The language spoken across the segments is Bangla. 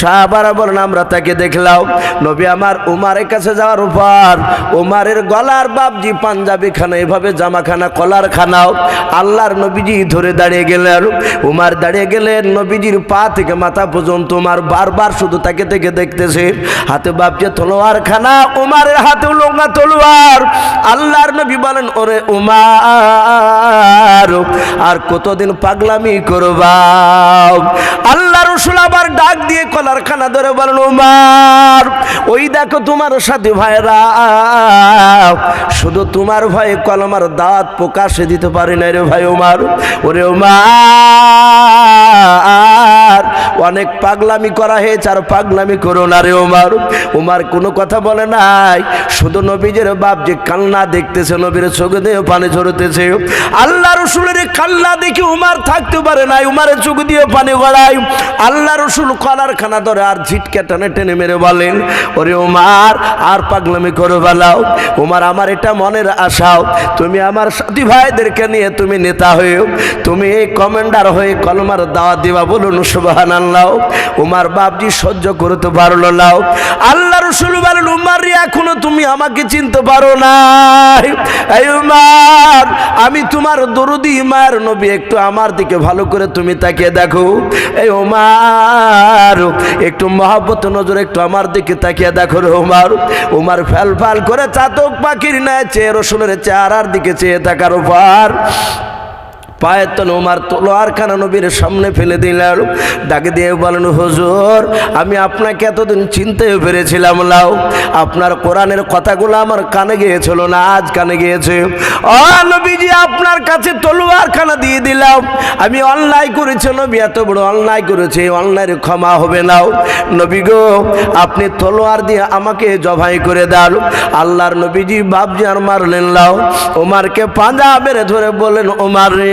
সাহাবারা বলেন আমরা তাকে দেখলাম নবী আমার উমারের কাছে যাওয়ার পর উমারের গলার বাবজি পাঞ্জাবি খানা এভাবে জামা খানা কলার খানাও আল্লাহর নবীজি ধরে দাঁড়িয়ে গেলেন। উমার দাঁড়িয়ে গেলেন, নবীজির পা থেকে মাথা পর্যন্ত উমার বারবার শুধু তাকে থেকে দেখতেছে। হাতে বাবজি তলোয়ার খানা, উমারের হাতে লঙ্কা তলোয়ার। আল্লাহর নবী বলেন ওরে উমার আর কতদিন পাগলামি করবা? আল্লাহ রাসূল আবার ডাক দিয়ে খানা ধরে বলেন উমার ওই দেখো তোমার সাথে ভাইরা শুধু তোমার ভয়ে কলমার দাঁত প্রকাশে দিতে পারি না রে ভাই উমার। ওরে উমার অনেক পাগলামি করা হয়েছে আর পাগলামি করো না রে উমার। উমার কোনো কথা বলে নাই, শুধু নবীজের বাপ যে কান্না দেখতেছে, নবীর চোখ দিয়ে পানি ঝরতেছে। আল্লাহ রাসূলের কান্না দেখে উমার থাকতে পারে নাই, উমারের চোখ দিয়ে পানি গড়ায়। আল্লাহ রাসূল কলার খানা ধরে আর ঝিটকে টানে টেনে মেরে বলেন ওরে উমার আর পাগলামি করো বালাও। উমার আমার এটা মনের আশাও তুমি আমার সাথী ভাইদেরকে নিয়ে তুমি নেতা হয়েও তুমি এই কমান্ডার হয়ে কলমার দাওয়াত দিবা, বলুন সুবহানাল্লাহ। উমার বাপজি সহ্য করতে পারলো না। আল্লাহ রাসূল বলেন উমার এখনো তুমি আমাকে চিনতে পারো না। এই উমার আমি তোমার দরদি মায়ের নবী, একটু আমার দিকে ভালো করে তুমি তাকিয়ে দেখো। এই উমার একটু মহব্বত নজর একটু আমার দিকে তাকিয়ে দেখো রে উমার। উমার ফ্যাল ফ্যাল করে চাতক পাখির ন্যায় চেয়ে রসুলের চেহারার দিকে চেয়ে থাকার উপর পায়ের তলে উমার তলোয়ার খানা নবীর সামনে ফেলে দিলেন। ডাকে দিয়ে বলেন হুজুর আমি আপনাকে এতদিন চিনতে পেরেছিলাম লাও, আপনার কোরআনের কথাগুলো আমার কানে গিয়েছিল না, আজ কানে গিয়েছে। ও নবীজি আপনার কাছে তলোয়ার খানা দিয়ে দিলাম, আমি অন্যায় করেছি নবী, এত বড় অন্যায় করেছে, অন্যায়ের ক্ষমা হবে না। নবী গো আপনি তলোয়ার দিয়ে আমাকে জবাই করে দেন। আল্লাহর নবীজি বাপজি আর মারলেন লাও। উমারকে পাঞ্জা মেরে ধরে বলেন উমার রে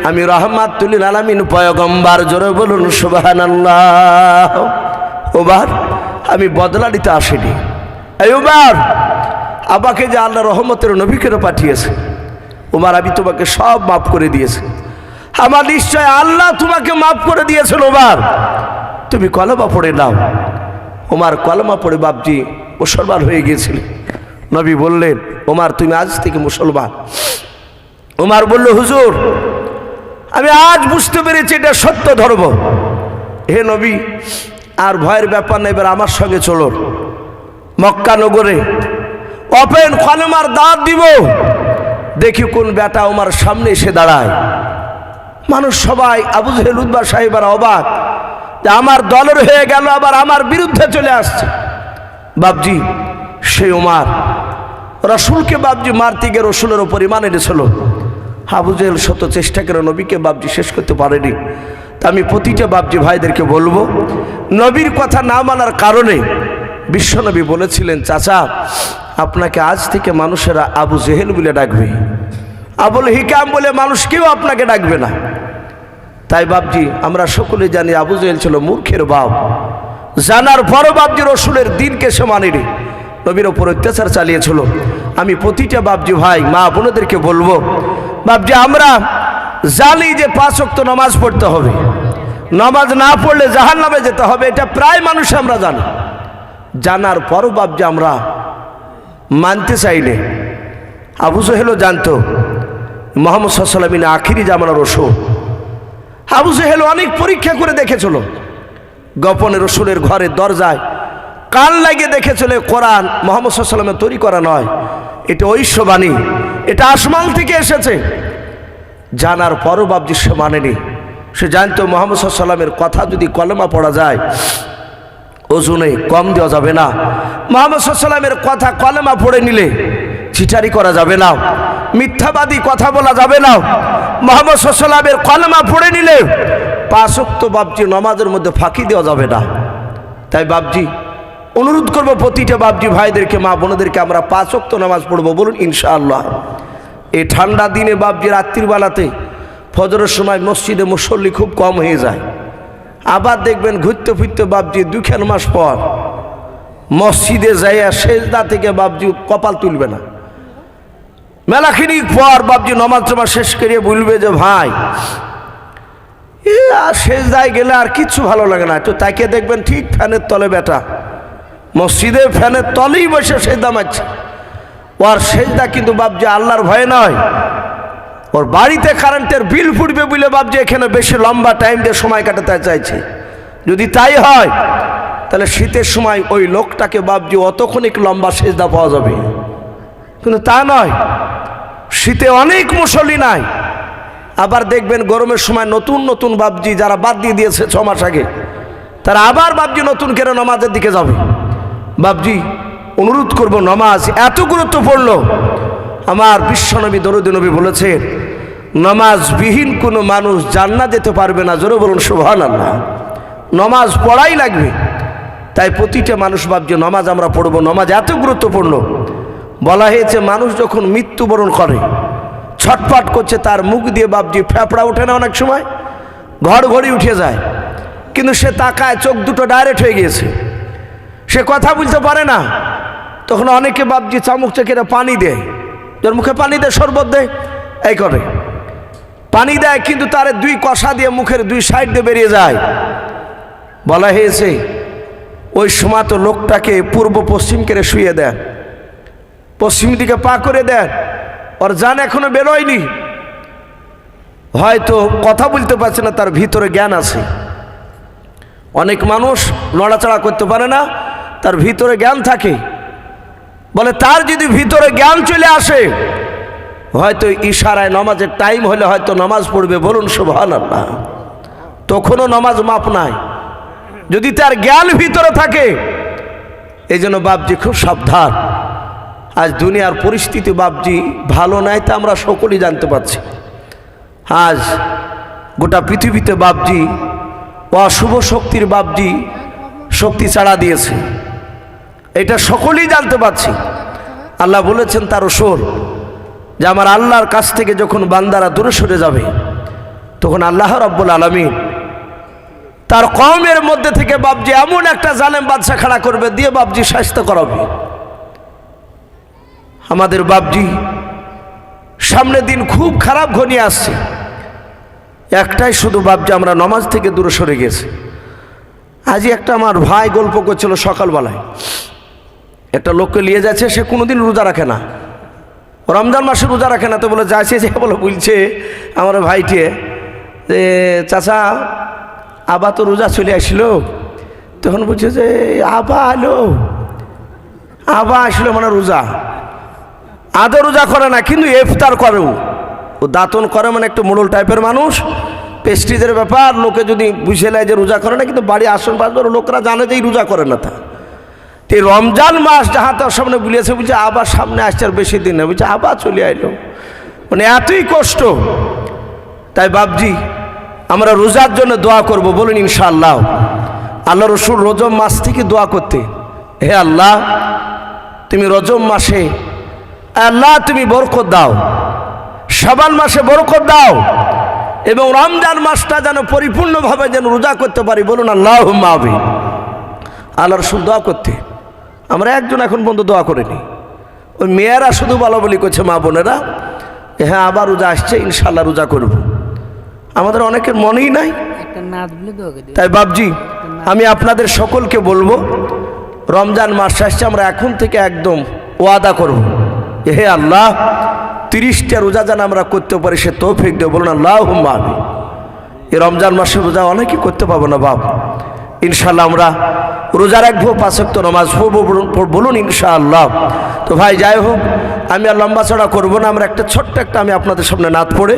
আমি রহমাতুল লিল আলামিন পয়গম্বর, জোরে বলুন সুবহানাল্লাহ। ওবার আমি বদলা নিতে আসিনি। এই উমার আমাকে যে আল্লাহ রহমতের নবীকে পাঠিয়েছে, উমার আমি তোমাকে সব মাফ করে দিয়েছি। আমার নিশ্চয় আল্লাহ তোমাকে মাফ করে দিয়েছেন। উমার তুমি কলমা পড়ে নাও। উমার কলমা পড়ে বাপজি মুসলমান হয়ে গিয়েছিল। নবী বললেন উমার তুমি আজ থেকে মুসলমান। উমার বলল হুজুর আমি আজ বুঝতে পেরেছি এটা সত্য ধর্ম। হে নবী আর ভয়ের ব্যাপার না, এবার আমার সঙ্গে চলুন। মক্কা নগরে ওপেন কলমার দাঁত দিব, দেখি কোন বেটা উমার সামনে এসে দাঁড়ায়। মানুষ সবাই আবু জেহেল উতবা সাহেবরা অবাক যে আমার দলের হয়ে গেল আবার আমার বিরুদ্ধে চলে আসছে। বাপজি সেই উমার রসুলকে বাপজি মারতে গিয়ে রসুলের ওপর ঈমান এনেছিল। আবু জেহেল শত চেষ্টা করে নবীকে বাপজি শেষ করতে পারেনি। তা আমি প্রতিটা বাপজি ভাইদেরকে বলবো নবীর কথা না মানার কারণে বিশ্বনবী বলেছিলেন চাচা আপনাকে আজ থেকে মানুষেরা আবু জেহেল বলে ডাকবে, আবুল হিকাম বলে মানুষ কেউ আপনাকে ডাকবে না। তাই বাপজি আমরা সকলে জানি আবু জেহেল ছিল মূর্খের বাপ। জানার পরও বাপজি রসুলের দিনকে সে মানেনি, নবীর ওপর অত্যাচার চালিয়েছিল। আমি প্রতিটা বাপজি ভাই মা বোনদেরকে বলবো বাপজি আমরা জানি যে 5 ওয়াক্ত নামাজ পড়তে হবে, নামাজ না পড়লে জাহান্নামে যেতে হবে, এটা প্রায় মানুষ আমরা জানি। জানার পরও বাপজি আমরা মানতে চাইলে আবু জেহেলও জানতো মুহাম্মদ সাল্লাল্লাহু আলাইহি ওয়াসাল্লাম আখিরি জামানার রসুল। আবু জেহেল অনেক পরীক্ষা করে দেখেছিল, গোপনে রসুলের ঘরের দরজায় কান লাগিয়ে দেখেছিল কোরআন মুহাম্মদ সাল্লাল্লাহু আলাইহি ওয়াসাল্লামের তৈরি করা নয়, এটা ঐশ্ববাণী, এটা আসমান থেকে এসেছে। জানার পরও বাপজি সে মানেনি। সে জানতো মুহাম্মদ সাল্লাল্লাহু আলাইহি ওয়াসাল্লামের কথা যদি কলমা পড়া যায় ওজনে কম দেওয়া যাবে না। মুহাম্মদ সাল্লাল্লাহু আলাইহি ওয়াসাল্লামের কথা কলমা পড়ে নিলে চিটারি করা যাবে না, মিথ্যাবাদী কথা বলা যাবে না। মুহাম্মদ সাল্লাল্লাহু আলাইহি ওয়াসাল্লামের কলমা পড়ে নিলে 5 ওয়াক্ত বাপজি নামাজের মধ্যে ফাঁকি দেওয়া যাবে না। তাই বাপজি অনুরোধ করবো প্রতিটা বাপজি ভাইদেরকে মা বোনদেরকে আমরা 5 ওয়াক্ত নামাজ পড়বো, বলুন ইনশাআল্লাহ। এই ঠান্ডা দিনে বাপজি রাত্রির বেলাতে ফজরের সময় মসজিদে মুসল্লি খুব কম হয়ে যায়। আবার দেখবেন ঘুরতে ফিরতে বাপজি 2 মাস পর মসজিদে যাইয়া সেজদা থেকে বাপজি কপাল তুলবে না। মেলাখানিক পর বাপজি নামাজ শেষ করিয়ে বলবে যে ভাই আর সেজদায় গেলে আর কিচ্ছু ভালো লাগে না। তো তাকে দেখবেন ঠিক ফ্যানের তলে বেটা মসজিদে ফ্যানের তলেই বসে সেজদা মারছে। ওর সেজদা কিন্তু বাপজি আল্লাহর ভয়ে নয়, ওর বাড়িতে কারেন্টের বিল ফুটবে বলে বাপজি এখানে বেশি লম্বা টাইম দিয়ে সময় কাটাতে চাইছে। যদি তাই হয় তাহলে শীতের সময় ওই লোকটাকে বাপজি অতক্ষণিক লম্বা সেজদা পাওয়া যাবে, কিন্তু তা নয়। শীতে অনেক মুসল্লি নাই, আবার দেখবেন গরমের সময় নতুন নতুন বাপজি যারা বাদ দিয়ে দিয়েছে 6 মাস আগে, তারা আবার বাপজি নতুন করে নামাজের দিকে যাবে। বাপজি অনুরোধ করব, নামাজ এত গুরুত্বপূর্ণ। আমার বিশ্বনবী দরুদ নবী বলেছেন, নামাজবিহীন কোনো মানুষ জান্নাত যেতে পারবে না। জোরে বলুন সুবহানাল্লাহ। নামাজ পড়াই লাগবে। তাই প্রতিটা মানুষ বাপজি নামাজ আমরা পড়বো। নামাজ এত গুরুত্বপূর্ণ। বলা হয়েছে মানুষ যখন মৃত্যুবরণ করে ছটফট করছে, তার মুখ দিয়ে বাপজি ফেফড়া ওঠে না, অনেক সময় ঘড়ঘড়ি উঠে যায়, কিন্তু সে তাকায় চোখ দুটো ডাইরেক্ট হয়ে গিয়েছে, সে কথা বলতে পারে না। তখন অনেকে বাপজি চামচ চেকেরা পানি দেয়, যার মুখে পানি দেয়, শরবত দেয়, এই করে পানি দেয়, কিন্তু তার 2 কষা দিয়ে মুখের 2 সাইড দিয়ে বেরিয়ে যায়। বলা হয়েছে ওই সময় তো লোকটাকে পূর্ব পশ্চিম করে শুয়ে দেন, পশ্চিম দিকে পা করে দেন, ওর জান এখনো বেরোয়নি, হয়তো কথা বলতে পারছে না, তার ভিতরে জ্ঞান আছে। অনেক মানুষ নড়াচড়া করতে পারে না, তার ভিতরে জ্ঞান থাকে। বলে তার যদি ভিতরে জ্ঞান চলে আসে, হয়তো ইশারায় নামাজের টাইম হলে হয়তো নামাজ পড়বে। বলুন সুবহানাল্লাহ। তখনও নামাজ মাপ নাই, যদি তার জ্ঞান ভিতরে থাকে। এই জন্য বাপজি খুব সাবধান। আজ দুনিয়ার পরিস্থিতি বাপজি ভালো নাই, তা আমরা সকলেই জানতে পারছি। আজ গোটা পৃথিবীতে বাপজি অশুভ শক্তির বাপজি শক্তি ছাড়া দিয়েছে, এটা সকলেই জানতে পারছি। আল্লাহ বলেছেন তার রসূল যে আমার আল্লাহর কাছ থেকে যখন বান্দারা দূরে সরে যাবে, তখন আল্লাহ রাব্বুল আলামিন তার কওমের মধ্যে থেকে বাপজি এমন একটা জালেম বাদশা খাড়া করবে, দিয়ে বাপজি শাস্তি করাবে। আমাদের বাপজি সামনে দিন খুব খারাপ ঘনিয়ে আসছে, একটাই শুধু বাপজি আমরা নামাজ থেকে দূরে সরে গেছি। আজই একটা আমার ভাই গল্প করছিল, সকালবেলায় একটা লোককে নিয়ে যাচ্ছে, সে কোনোদিন রোজা রাখে না, রমজান মাসে রোজা রাখে না। তো বলে যাচ্ছে, যে বলে বলছে আমার ভাইটি যে চাচা আবা তো রোজা চলে আসলো। তখন বলছে যে আবা আসলো মানে রোজা, আদৌ রোজা করে না, কিন্তু ইফতার করে, ও দাঁতন করে, মানে একটু মোড়ল টাইপের মানুষ, পেস্টিজের ব্যাপার। লোকে যদি বুঝে নেয় যে রোজা করে না, কিন্তু বাড়ি আসন পাশবার লোকরা জানে যে রোজা করে না। তা এই রমজান মাস যাহা তার সামনে বুলিয়েছে, বলছে আবার সামনে আসছে, আর বেশি দিন না, বলছে আবার চলে আইলো, মানে এতই কষ্ট। তাই বাপজি আমরা রোজার জন্য দোয়া করব। বলুন ইনশাআল্লাহ। আল্লাহ রসুল রজব মাস থেকে দোয়া করতে, হে আল্লাহ তুমি রজব মাসে আল্লাহ তুমি বরকত দাও, শাবান মাসে বরকত দাও, এবং রমজান মাসটা যেন পরিপূর্ণভাবে যেন রোজা করতে পারি। বলুন আল্লাহুম্মা আমিন। আল্লাহ রসুল দোয়া করতে, আমরা একজন এখন পর্যন্ত দোয়া করিনি। ওই মেয়েরা শুধু বলা বলি করছে, মা বোনেরা, হ্যাঁ আবার রোজা আসছে, ইনশাল্লাহ রোজা করব। আমাদের অনেকের মনেই নাই। তাই বাপজি আমি আপনাদের সকলকে বলবো, রমজান মাস আসছে, আমরা এখন থেকে একদম ওয়াদা করব, হে আল্লাহ 30টা রোজা যেন আমরা করতে পারি, সে তৌফিক দেব। বলুন আল্লাহুম্মা আমিন। এই রমজান মাসে রোজা অনেকেই করতে পাবো না বাপ, ইনশাল্লাহ আমরা রোজা রাখবো, 5 ওয়াক্ত নামাজ পড়বো। বলুন ইনশাআল্লাহ। তো ভাই যাই হোক, আমি আর লম্বা চড়া করবো না, আমরা একটা ছোট্ট একটা আমি আপনাদের সামনে নাত পড়ে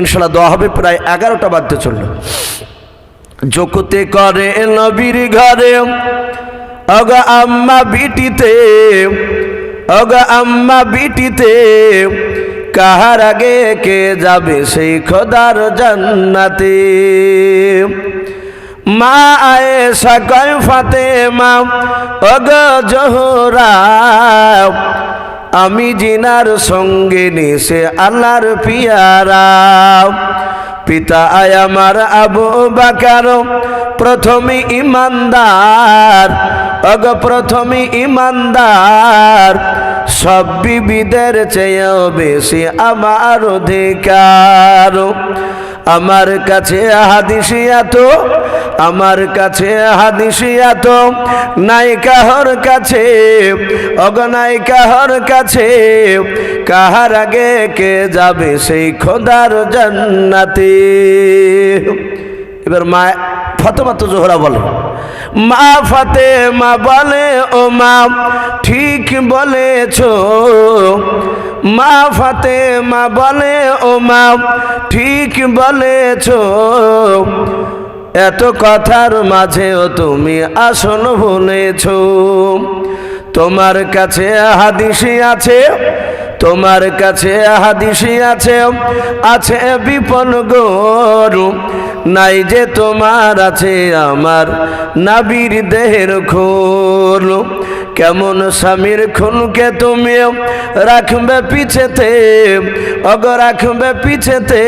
ইনশাল্লাহ দোয়া হবে। প্রায় 11টা বাজতে চলল। জগতে করে নবীর ঘরে অগা আম্মা বিটিতে, অগা আম্মা বিটিতে, কাহার আগে কে যাবে সেই খোদার জান্নাতে। মা আয়েশা কয় ফাতেমা ওগো জোহরা, আমি জিনার সঙ্গে নিছে আল্লাহর পিয়ারা। পিতা আয় আমার আবু বকর প্রথমে ইমানদার, ওগো প্রথমে ইমানদার, সব বিবিদের চেয়েও বেশি আমার অধিকার। আমার কাছে হাদিস এত, আমার কাছে হাদিস এত নাই কাহর কাছে, অগনাই কাহর কাছে। কাহার আগে কে যাবে সেই খোদার জান্নাতে। এবার মা ফাতেমা জোহরা বলে, মা ফাতেমা বলে ও মা ঠিক বলেছো, মা ফাতেমা বলে ও মা ঠিক বলেছো, এত কথার মাঝেও তুমি আসন ভুলেছো। তোমার কাছে হাদিস আছে, তোমার কাছে হাদিস আছে, আছে বিপন গরু, নাই যে তোমার আছে আমার নাবির দেহের খুন। কেমন স্বামীর খুনকে তুমি রাখবে পিছেতে, অগ রাখবে পিছেতে,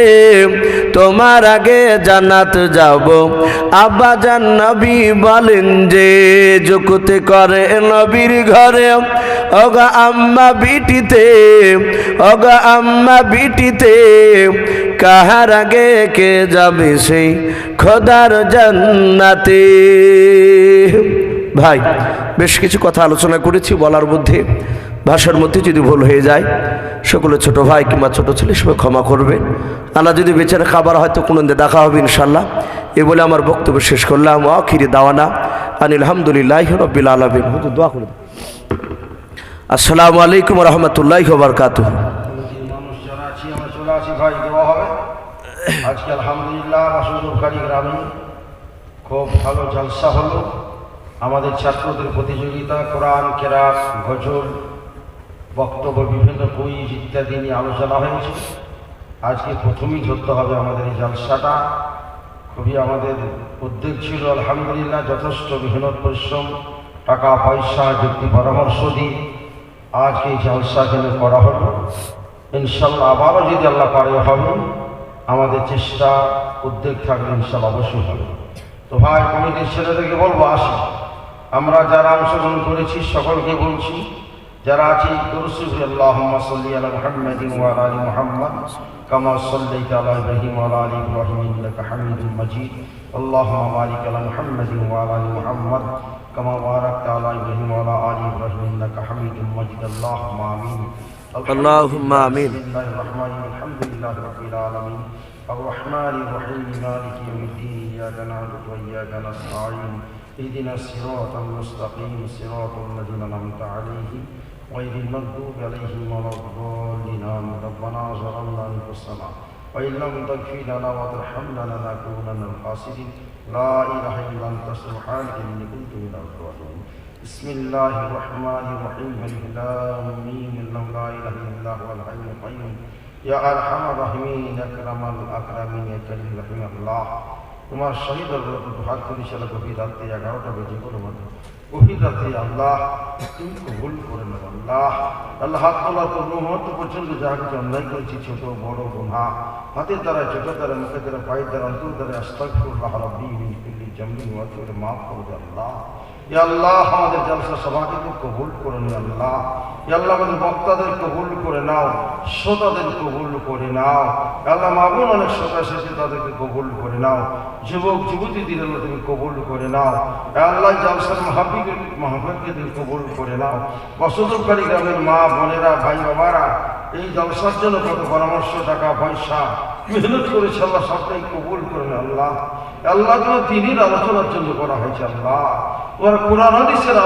তোমার আগে জান্নাত যাব। আব্বা জান নবী বলেন যে যুকুতে করে নবীর ঘরে, অগ আম্মা বিটিতে, অগ আম্মা বিটিতে, কাহার আগে কে যাবে সেই খোদার জান্নাতে। ভাই বেশ কিছু কথা আলোচনা করেছি, বলার মধ্যে ভাষার মধ্যে যদি ভুল হয়ে যায় সকলে ছোট ভাই কিংবা ছোট ছেলে সবাই ক্ষমা করবে। আল্লাহ যদি বেচারা খাবার হয়তো কোনো দিন দেখা হবে ইনশাল্লাহ। এ বলে আমার বক্তব্য শেষ করলাম। আখিরি দাওয়ানা আনিল হামদুলিল্লাহি রাব্বিল আলামিন। দোয়া করে দাও। আসসালামু আলাইকুম ওয়া রাহমাতুল্লাহি ওয়া বারাকাতুহু। আজকে আলহামদুলিল্লাহ রাসূলুল্লাহ গ্রামে খুব ভালো জলসা হলো। আমাদের ছাত্রদের প্রতিযোগিতা, কোরআন কেরাত, গজল, বক্তব্য, বিভিন্ন কুইজ ইত্যাদি নিয়ে আলোচনা হয়েছে। আজকে প্রথমেই ধরতে হবে আমাদের এই জলসাটা। খুবই আমাদের উদ্যোগ ছিল আলহামদুলিল্লাহ, যথেষ্ট মেহনত পরিশ্রম, টাকা পয়সা, যুক্তি পরামর্শ দিয়ে আজকে এই জলসা কেন করা হলো। ইনশাল্লাহ আবারও যদি আল্লাহ পারে হবে, আমাদের চেষ্টা উদ্যোগ থাকলে ইনশাল্লাহ অবশ্যই হবে। তো ভাই কমিটির ছেলেদেরকে বলবো আসি, আমরা যারা অংশগ্রহণ করেছি সকলকে বলছি, যারা আছে দরুদ আল্লাহুম্মা সাল্লি আলা মুহাম্মাদিন ওয়া আলা আলি মুহাম্মাদ কামা সাল্লাইতা আলা ইব্রাহিম ওয়া আলা আলি ইব্রাহিম ইন্নাকা হামিদুম মাজিদ। আল্লাহুম্মা বারিক আলা মুহাম্মাদিন ওয়া আলা আলি মুহাম্মাদ কামা বারাকতা আলা ইব্রাহিম ওয়া আলা আলি ইব্রাহিম ইন্নাকা হামিদুম মাজিদ। আল্লাহুম্মা আমিন। আল্লাহুম্মা আমিন। বিসমিল্লাহির রহমানির রহিম। আলহামদুলিল্লাহি রাব্বিল আলামিন। আর-রাহমানির রহিম। মালিকি ইয়াউমিদ্দিন। ইয়্যাকা না'বুদু ওয়া ইয়্যাকা নাস্তাঈন। اهدنا الصراط المستقيم صراط الذين أنعمت عليهم غير المغضوب عليهم ولا الضالين. ربنا ظلمنا أنفسنا وإن لم تغفر لنا وترحمنا لنكونن من الخاسرين. لا إله إلا أنت سبحانك إني كنت من الظالمين. بسم الله الرحمن الرحيم. ألف لام ميم. الله لا إله إلا هو الحي القيوم يا أرحم الراحمين أكرم الأكرمين يا كريم رحيم الله. তোমার শহীদ হাত করি সালা গভীর রাতে 11টা বেজে কোনো মতো গভীর রাতে আল্লাহ তুমি কবুল করে নেব। আল্লাহ আল্লাহ হাত তোলা তো মুহূর্ত পর্যন্ত যা কিছু অন্যায় করেছি, ছোট বড় গুনাহ, হাতের দ্বারা, চোখের দ্বারা, মুখের দ্বারা, পায়ের দ্বারা, অন্তর দ্বারা, আস্তাগফিরুল্লাহ রাব্বি মিন কুল্লি জামবিন ওয়া আতুবু মাফ করে দে আল্লাহ। ইয়া আল্লাহ আমাদের জলসা সভাকে তুমি কবুল করে নিও আল্লাহ। ইয়া আল্লাহ আমাদের বক্তাদের কবুল করে নাও, শ্রোতাদের কবুল করে নাও। আল্লাহ মাবুন অনেক শ্রোতা এসেছে, তাদেরকে কবুল করে নাও। যুবক যুবতীদের আল্লাহ তুমি কবুল করে নাও। আল্লাহ জলসার মাহফিলকে তুমি কবুল করে নাও। বসতকারী গ্রামের মা বোনেরা, ভাই বাবারা এই জলসার জন্য কত পরামর্শ, টাকা পয়সা মেহনত করেছে, আল্লাহ সবটাই কবুল করে নাও আল্লাহ। আল্লাহ দিনের আলোচনার জন্য করা হয়েছে আল্লাহ। ওরা কোরআন হাদিসের